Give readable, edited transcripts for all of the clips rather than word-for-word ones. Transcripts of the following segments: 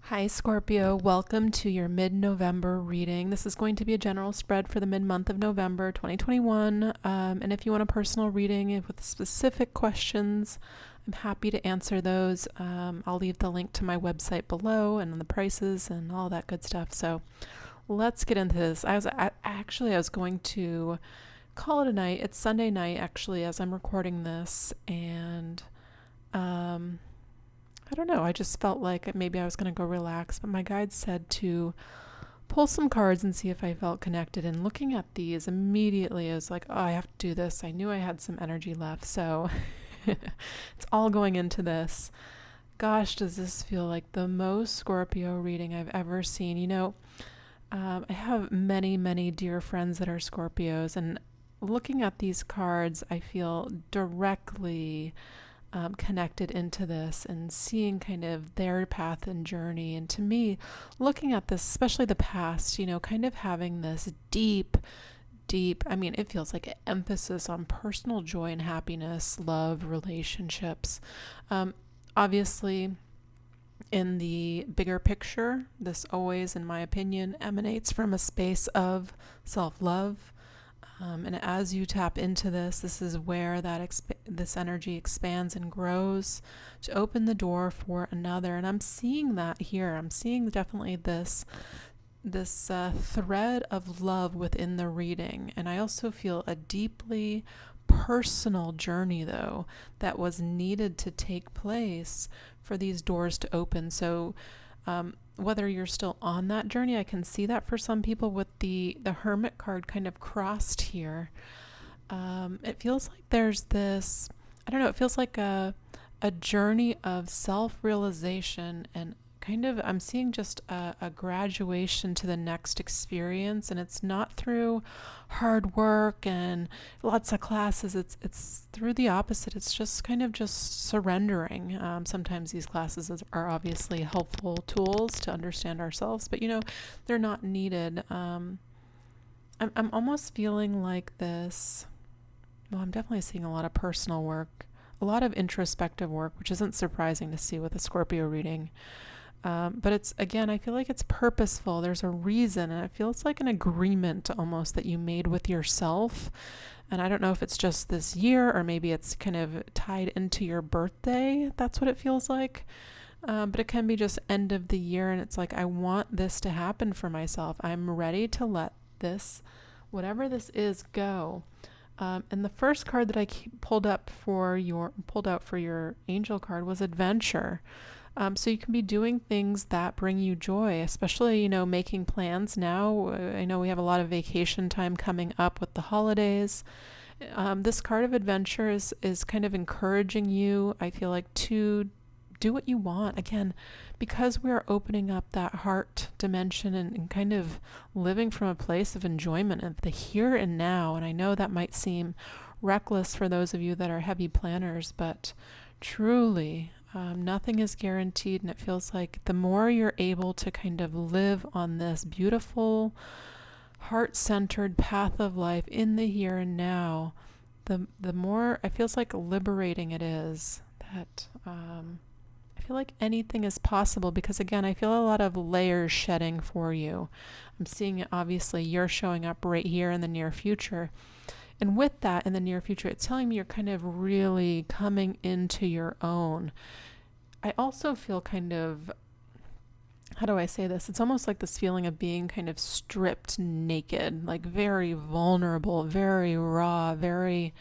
Hi Scorpio, welcome to your mid-November reading. This is going to be a general spread for the mid-month of November 2021. And if you want a personal reading with specific questions, I'm happy to answer those. I'll leave the link to my website below and the prices and all that good stuff. So let's get into this. I was going to call it a night. It's Sunday night actually as I'm recording this, and I don't know. I just felt like maybe I was going to go relax, but my guide said to pull some cards and see if I felt connected. And looking at these immediately, I was like, oh, I have to do this. I knew I had some energy left. So it's all going into this. Gosh, does this feel like the most Scorpio reading I've ever seen? I have many, many dear friends that are Scorpios, and looking at these cards, I feel directly connected into this and seeing kind of their path and journey. And to me, looking at this, especially the past, kind of having this deep, it feels like an emphasis on personal joy and happiness, love, relationships. Obviously, in the bigger picture, this always, in my opinion, emanates from a space of self-love. And as you tap into this is where that this energy expands and grows to open the door for another. And I'm seeing that here. I'm seeing definitely this thread of love within the reading. And I also feel a deeply personal journey, though, that was needed to take place for these doors to open. So whether you're still on that journey, I can see that for some people with the Hermit card kind of crossed here. It feels like there's this, I don't know, it feels like a journey of self-realization, and kind of I'm seeing just a graduation to the next experience. And it's not through hard work and lots of classes. It's through the opposite. It's just kind of just surrendering. Sometimes these classes are obviously helpful tools to understand ourselves, but they're not needed. I'm almost feeling like this. Well, I'm definitely seeing a lot of personal work, a lot of introspective work, which isn't surprising to see with a Scorpio reading. But it's, again, I feel like it's purposeful. There's a reason, and it feels like an agreement almost that you made with yourself. And I don't know if it's just this year or maybe it's kind of tied into your birthday. That's what it feels like. But it can be just end of the year, and it's like, I want this to happen for myself. I'm ready to let this, whatever this is, go. And the first card that I pulled out for your angel card was adventure. So you can be doing things that bring you joy, especially, making plans now. I know we have a lot of vacation time coming up with the holidays. This card of adventure is kind of encouraging you, I feel like, to do what you want. Again, because we're opening up that heart dimension and kind of living from a place of enjoyment of the here and now. And I know that might seem reckless for those of you that are heavy planners, but truly, nothing is guaranteed, and it feels like the more you're able to kind of live on this beautiful, heart-centered path of life in the here and now, the more it feels like liberating it is. That I feel like anything is possible, because again, I feel a lot of layers shedding for you. I'm seeing it, obviously, you're showing up right here in the near future. And with that, in the near future, it's telling me you're kind of really coming into your own. I also feel kind of, how do I say this? It's almost like this feeling of being kind of stripped naked, like very vulnerable, very raw, very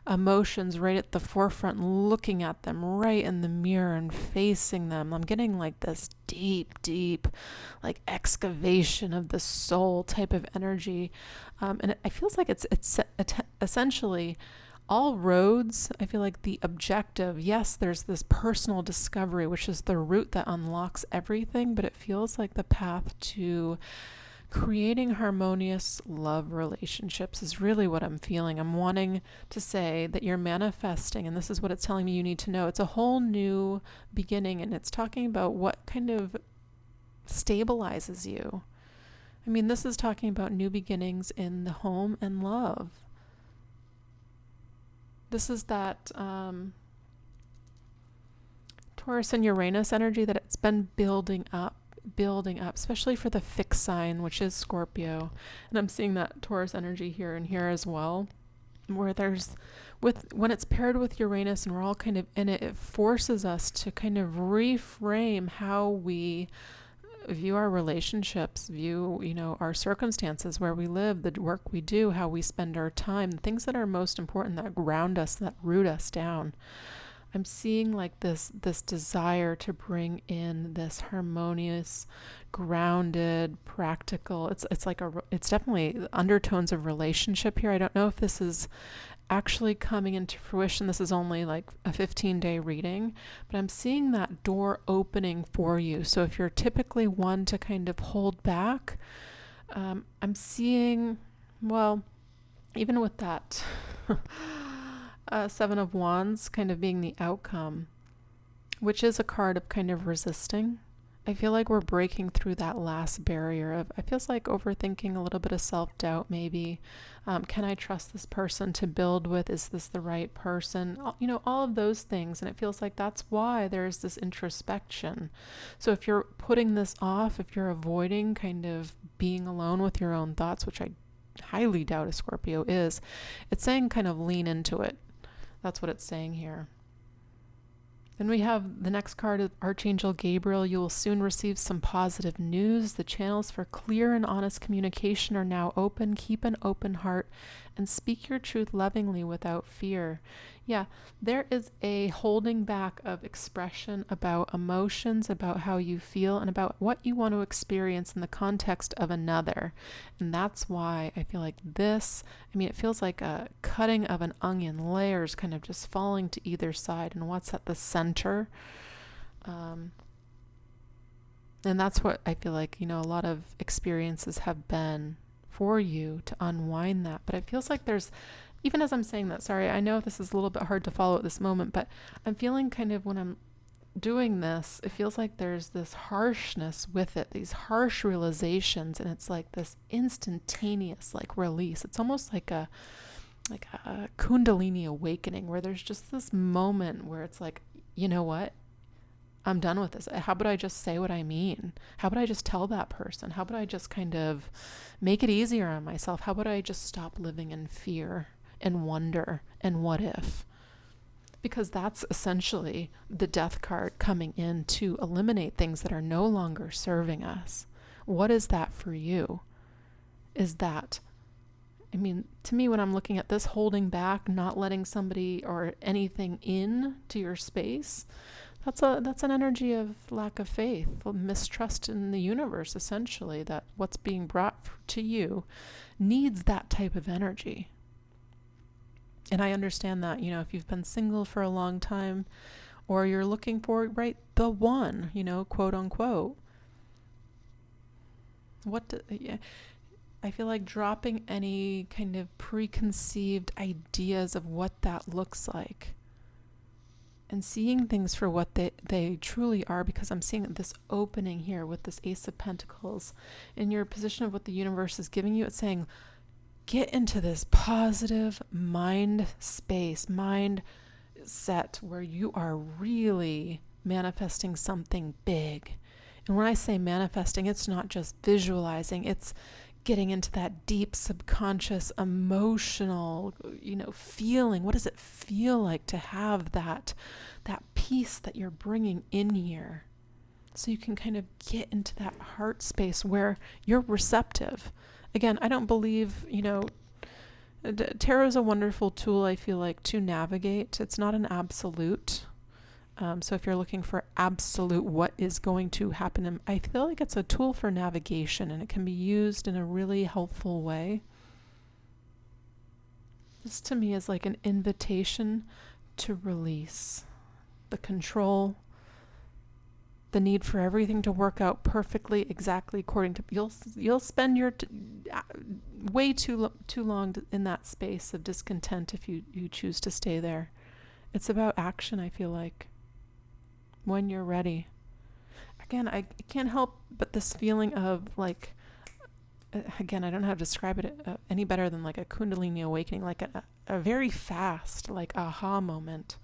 emotions right at the forefront, looking at them right in the mirror and facing them. I'm getting like this deep, like excavation of the soul type of energy. And it feels like it's essentially all roads. I feel like the objective, yes, there's this personal discovery, which is the route that unlocks everything, but it feels like the path to creating harmonious love relationships is really what I'm feeling. I'm wanting to say that you're manifesting, and this is what it's telling me you need to know. It's a whole new beginning, and it's talking about what kind of stabilizes you. I mean, this is talking about new beginnings in the home and love. This is that Taurus and Uranus energy that it's been building up building up, especially for the fixed sign, which is Scorpio. And I'm seeing that Taurus energy here and here as well, where there's, when it's paired with Uranus and we're all kind of in it, it forces us to kind of reframe how we view our relationships, view, our circumstances, where we live, the work we do, how we spend our time, the things that are most important, that ground us, that root us down. I'm seeing like this desire to bring in this harmonious, grounded, practical. It's definitely undertones of relationship here. I don't know if this is actually coming into fruition. This is only like a 15-day reading, but I'm seeing that door opening for you. So if you're typically one to kind of hold back, I'm seeing, well, even with that Seven of Wands kind of being the outcome, which is a card of kind of resisting. I feel like we're breaking through that last barrier of, it feels like overthinking, a little bit of self-doubt maybe. Can I trust this person to build with? Is this the right person? All of those things. And it feels like that's why there's this introspection. So if you're putting this off, if you're avoiding kind of being alone with your own thoughts, which I highly doubt a Scorpio is, it's saying kind of lean into it. That's what it's saying here. Then we have the next card, Archangel Gabriel. You will soon receive some positive news. The channels for clear and honest communication are now open. Keep an open heart and speak your truth lovingly without fear. Yeah, there is a holding back of expression about emotions, about how you feel, and about what you want to experience in the context of another. And that's why I feel like it feels like a cutting of an onion, layers kind of just falling to either side, and what's at the center. And that's what I feel like, a lot of experiences have been for you to unwind that. But it feels like there's, even as I'm saying that, sorry, I know this is a little bit hard to follow at this moment, but I'm feeling kind of, when I'm doing this, it feels like there's this harshness with it, these harsh realizations, and it's like this instantaneous like release. It's almost like a Kundalini awakening, where there's just this moment where it's like, you know what? I'm done with this. How about I just say what I mean? How about I just tell that person? How about I just kind of make it easier on myself? How about I just stop living in fear and wonder and what if? Because that's essentially the death card coming in to eliminate things that are no longer serving us. What is that for you? Is that, to me, when I'm looking at this, holding back, not letting somebody or anything in to your space, that's an energy of lack of faith, mistrust in the universe, essentially, that what's being brought to you needs that type of energy. And I understand that, if you've been single for a long time, or you're looking for, the one, quote unquote. I feel like dropping any kind of preconceived ideas of what that looks like, and seeing things for what they truly are, because I'm seeing this opening here with this Ace of Pentacles in your position of what the universe is giving you. It's saying, get into this positive mind space, mind set, where you are really manifesting something big. And when I say manifesting, it's not just visualizing, it's getting into that deep subconscious emotional, feeling. What does it feel like to have that peace that you're bringing in here? So you can kind of get into that heart space where you're receptive. Again, I don't believe, tarot is a wonderful tool, I feel like, to navigate. It's not an absolute. So if you're looking for absolute what is going to happen, I feel like it's a tool for navigation, and it can be used in a really helpful way. This to me is like an invitation to release the control, the need for everything to work out perfectly, exactly according to, you'll spend your way too long in that space of discontent if you choose to stay there. It's about action, I feel like, when you're ready. Again, I can't help but this feeling of like, again, I don't know how to describe it any better than like a Kundalini awakening, like a very fast, like aha moment.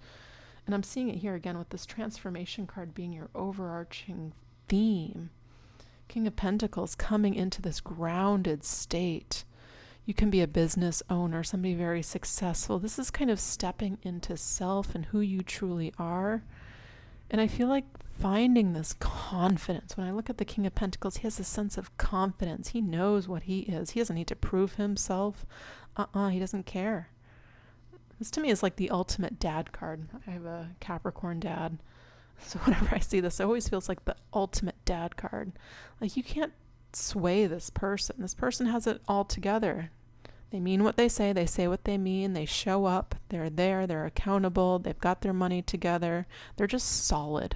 And I'm seeing it here again with this transformation card being your overarching theme. King of Pentacles coming into this grounded state. You can be a business owner, somebody very successful. This is kind of stepping into self and who you truly are. And I feel like finding this confidence. When I look at the King of Pentacles, he has a sense of confidence. He knows what he is. He doesn't need to prove himself. He doesn't care. This to me is like the ultimate dad card. I have a Capricorn dad. So whenever I see this, it always feels like the ultimate dad card. Like you can't sway this person. This person has it all together. They mean what they say what they mean, they show up, they're there, they're accountable, they've got their money together, they're just solid.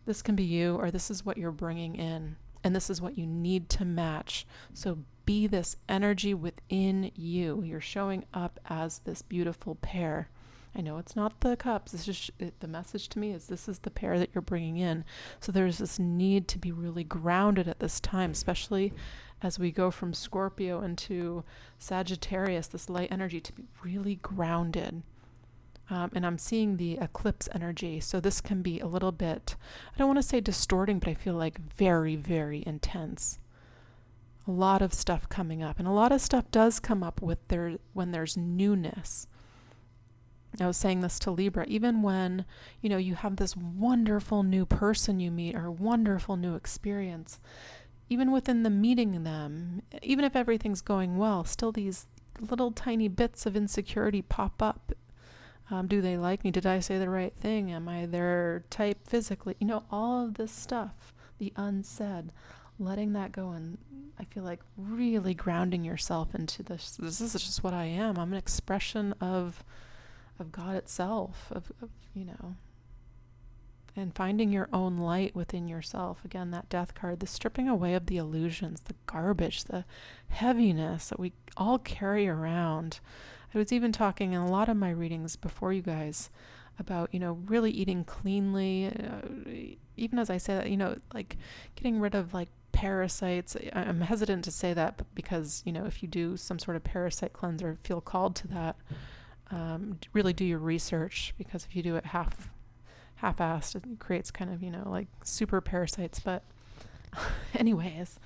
This can be you, or this is what you're bringing in, and this is what you need to match. So be this energy within you. You're showing up as this beautiful pair. I know it's not the cups. It's just the message to me is this is the pair that you're bringing in. So there's this need to be really grounded at this time, especially as we go from Scorpio into Sagittarius, this light energy, to be really grounded. And I'm seeing the eclipse energy. So this can be a little bit, I don't want to say distorting, but I feel like very, very intense. A lot of stuff coming up. And a lot of stuff does come up when there's newness. I was saying this to Libra, even when, you have this wonderful new person you meet or wonderful new experience, even within the meeting them, even if everything's going well, still these little tiny bits of insecurity pop up. Do they like me? Did I say the right thing? Am I their type physically? All of this stuff, the unsaid, letting that go. And I feel like really grounding yourself into this. This is just what I am. I'm an expression of God itself, and finding your own light within yourself. Again, that death card, the stripping away of the illusions, the garbage, the heaviness that we all carry around. I was even talking in a lot of my readings before you guys about, really eating cleanly. Even as I say that, like getting rid of like parasites. I'm hesitant to say that because, if you do some sort of parasite cleanse or feel called to that, really do your research, because if you do it half-assed, it creates kind of, like super parasites. But anyways,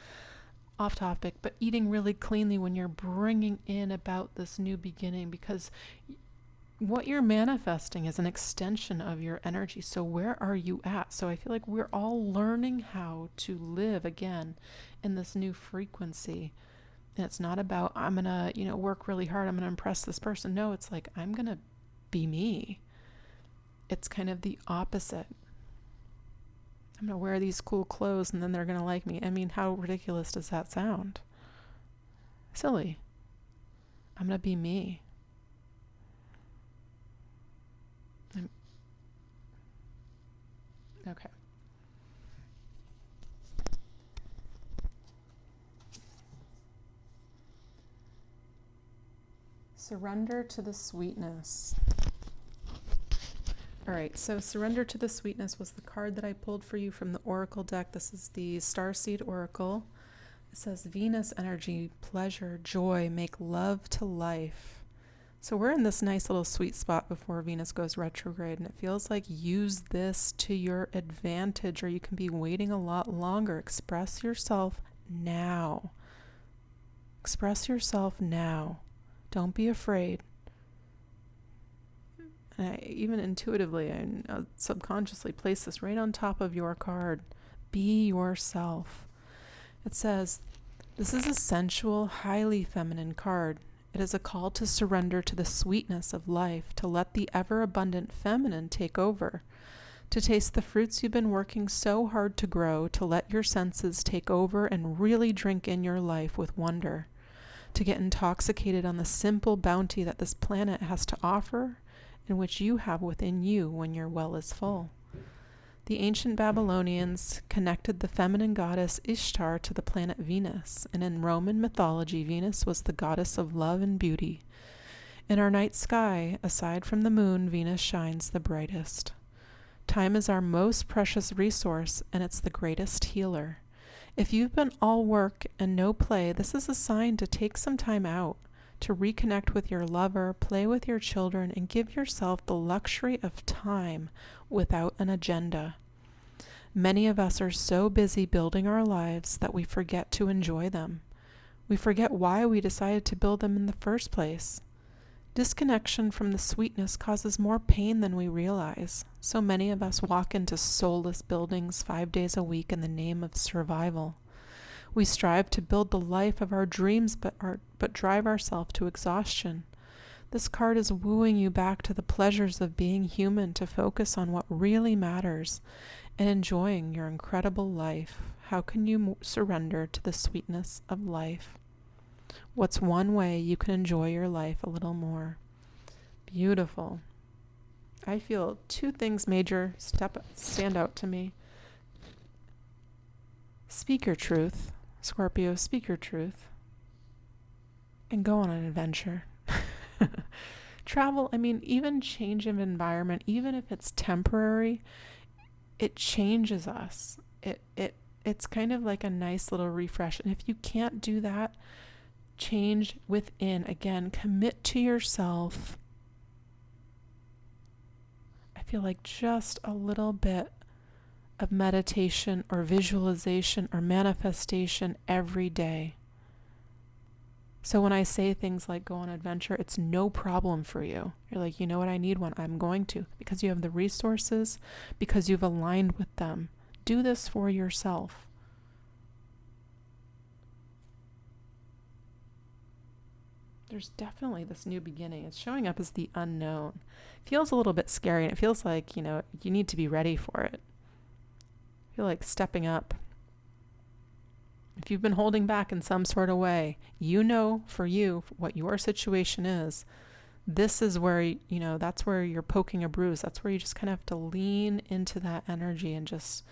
off topic, but eating really cleanly when you're bringing in about this new beginning, because what you're manifesting is an extension of your energy. So where are you at? So I feel like we're all learning how to live again in this new frequency. And it's not about, I'm going to, work really hard. I'm going to impress this person. No, it's like, I'm going to be me. It's kind of the opposite. I'm going to wear these cool clothes and then they're going to like me. I mean, how ridiculous does that sound? Silly. I'm going to be me. Okay. Surrender to the sweetness. All right, so Surrender to the Sweetness was the card that I pulled for you from the Oracle deck. This is the Starseed Oracle. It says, Venus energy, pleasure, joy, make love to life. So we're in this nice little sweet spot before Venus goes retrograde, and it feels like use this to your advantage, or you can be waiting a lot longer. Express yourself now. Express yourself now. Don't be afraid. And even intuitively and subconsciously place this right on top of your card. Be yourself. It says, this is a sensual, highly feminine card. It is a call to surrender to the sweetness of life, to let the ever-abundant feminine take over, to taste the fruits you've been working so hard to grow, to let your senses take over and really drink in your life with wonder, to get intoxicated on the simple bounty that this planet has to offer, in which you have within you when your well is full. The ancient Babylonians connected the feminine goddess Ishtar to the planet Venus, and in Roman mythology, Venus was the goddess of love and beauty. In our night sky, aside from the moon, Venus shines the brightest. Time is our most precious resource, and it's the greatest healer. If you've been all work and no play, this is a sign to take some time out, to reconnect with your lover, play with your children, and give yourself the luxury of time without an agenda. Many of us are so busy building our lives that we forget to enjoy them. We forget why we decided to build them in the first place. Disconnection from the sweetness causes more pain than we realize. So many of us walk into soulless buildings 5 days a week in the name of survival. We strive to build the life of our dreams, but drive ourselves to exhaustion. This card is wooing you back to the pleasures of being human, to focus on what really matters and enjoying your incredible life. How can you surrender to the sweetness of life? What's one way you can enjoy your life a little more? Beautiful. I feel two things stand out to me. Speak your truth, Scorpio, speak your truth. And go on an adventure. Travel, even change of environment, even if it's temporary, it changes us. It's kind of like a nice little refresh. And if you can't do that, change within. Again, commit to yourself. I feel like just a little bit of meditation or visualization or manifestation every day. So when I say things like go on adventure, it's no problem for you. You're like, you know what, I need one. I'm going to, because you have the resources, because you've aligned with them. Do this for yourself. There's definitely this new beginning. It's showing up as the unknown. It feels a little bit scary, and it feels like, you need to be ready for it. I feel like stepping up. If you've been holding back in some sort of way, for you, what your situation is. This is where, that's where you're poking a bruise. That's where you just kind of have to lean into that energy and just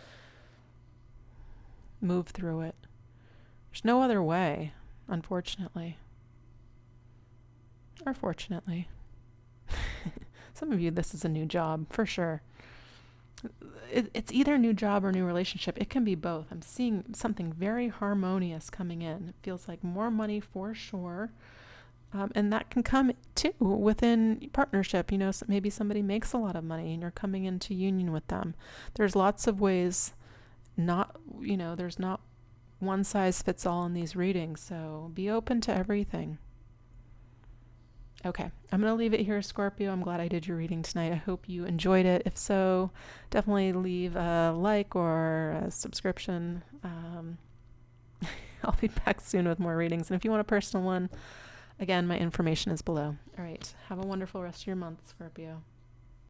move through it. There's no other way, unfortunately. Or fortunately. Some of you, this is a new job, for sure. It's either a new job or a new relationship. It can be both. I'm seeing something very harmonious coming in. It feels like more money for sure. And that can come too within partnership. So maybe somebody makes a lot of money and you're coming into union with them. There's lots of ways, there's not one size fits all in these readings. So be open to everything. Okay, I'm going to leave it here, Scorpio. I'm glad I did your reading tonight. I hope you enjoyed it. If so, definitely leave a like or a subscription. I'll be back soon with more readings. And if you want a personal one, again, my information is below. All right, have a wonderful rest of your month, Scorpio.